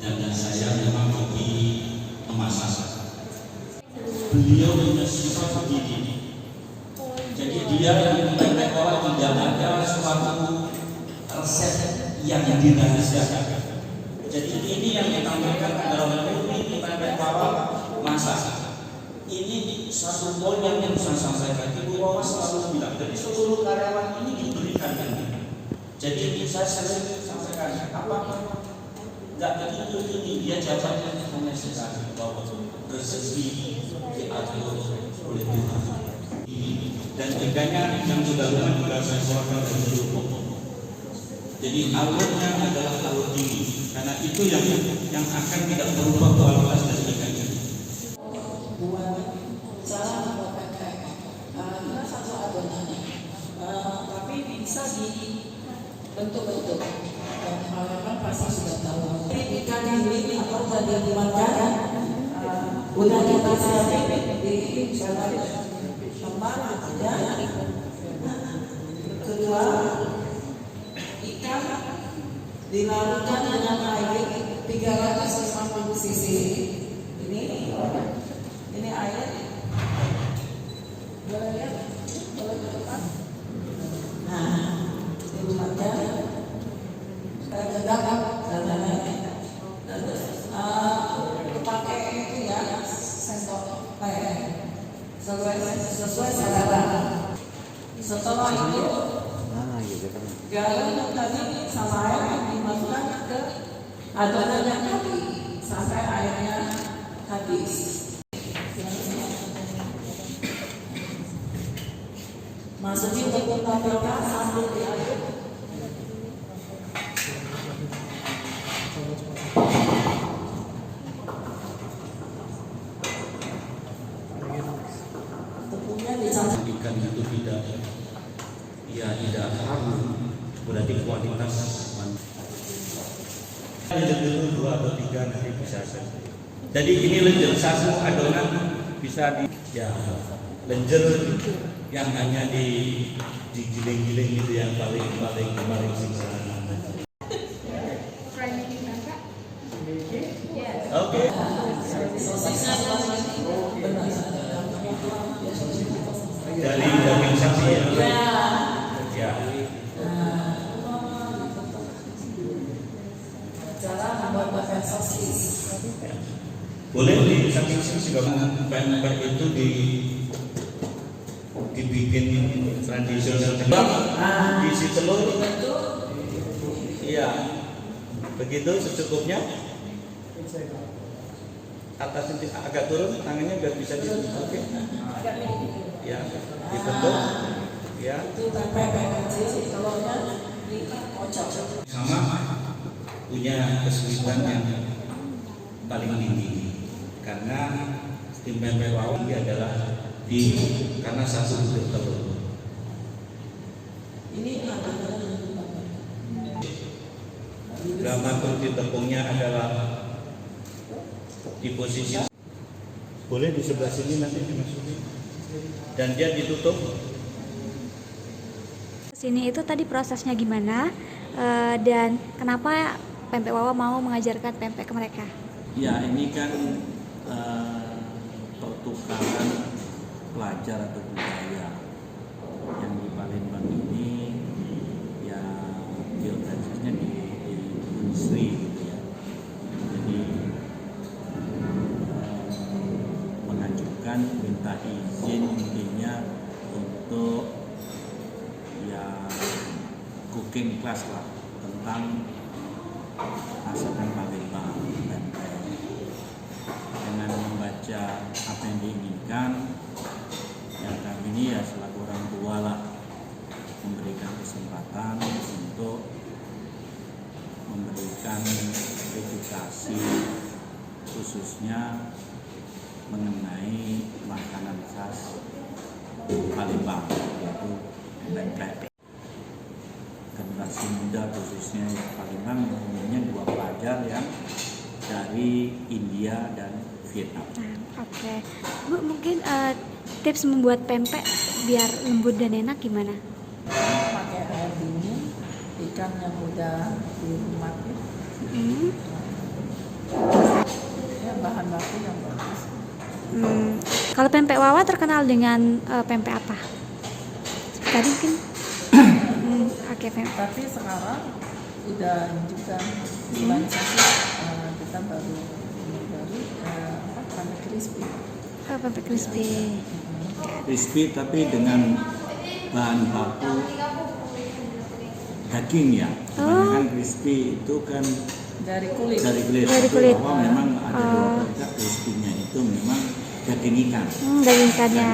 dan saya memang hobi memasak. Beliau punya sifat begini. Jadi dia yang pempek wawah tidak ada suatu resep yang dirahasiakan. Jadi ini yang ditampilkan adalah murni pempek wawah masak. Ini satu poin yang saya sampaikan. Ibu Wawa selalu bilang, jadi seluruh karyawan ini diberikan ini. Jadi saya sering sampaikan, apa nggak begitu ini dia jawabannya hanya sekali bahwa rezeki diatur oleh Tuhan. Dan tiganya yang sudah juga saya keluarkan dari dulu. Jadi alurnya adalah alur tinggi, karena itu yang akan tidak berubah kualitas dari tiganya. Buat cara membuat pempek, kita satu adonan, tapi bisa dibentuk-bentuk. Dan kalian pasti sudah tahu. Ikan ini atau tadi dimakan, udah kita siapin di dalam tempat ya. Kedua, ikan dilarutkan dengan air 350 cc. Ini air, boleh lihat, boleh ke depan. Nah, dibuatkan, pakai itu ya, sendok teh, sesuai selera. Setelah itu, garam tadi sama air dimasukkan ke adonan yang tadi sampai airnya habis. Masukin tepung tapioka sambil diaduk. Tepungnya dicampur. Ikan itu tidak harum, berarti kualitas itu 2 atau 3 nanti bisa. Jadi ini lenjer satu adonan bisa lenjer yang hanya digiling-giling itu yang paling sisa. Oke. Dari daging sapi ya. Cara membuat pempek sosis. Boleh di samping juga pempek itu dibikin tradisional, diisi telur, iya, begitu secukupnya. Atas agak turun, tangannya biar bisa dibentuk, ya, dibentuk, ya. Itu pempek kecil, telurnya dikocok. Sama punya kesulitan yang paling tinggi, karena tim pempek wawang adalah karena satu butir telur. Ini Dramaturgi di tepungnya adalah di posisi boleh di sebelah sini nanti dimasukin dan dia ditutup. Sini itu tadi prosesnya gimana dan kenapa Pempek Wawa mau mengajarkan pempek ke mereka? Ya, ini kan pertukaran pelajar atau budaya yang di Palembang ini ya diorganisasinya di Unsri gitu ya. Jadi mengajukan minta izin intinya untuk ya cooking class lah tentang masakan Palembang pempek. Dengan membaca apa yang diinginkan, yang kami ini ya selaku orang tua lah memberikan kesempatan untuk memberikan edukasi khususnya mengenai makanan khas Palembang yaitu pempek. Generasi muda khususnya Palembang umumnya 2 pelajar yang dari India dan Vietnam. Oke. Bu, mungkin tips membuat pempek biar lembut dan enak gimana? pakai air dingin, ikan yang udah dimakan, Ya bahan baku yang bagus. Kalau pempek Wawa terkenal dengan pempek apa? Tadi mungkin. Oke, pempek. Tapi sekarang udah juga urbanisasi, kita baru pempek crispy. Oh, pempek crispy. Crispy tapi dengan bahan baku daging ya. Kebanyakan crispy itu kan Dari kulit. dari kulit. Dari Tapi kulit. bahwa memang ada dua produk crispy-nya itu memang daging ikan. Daging ikannya.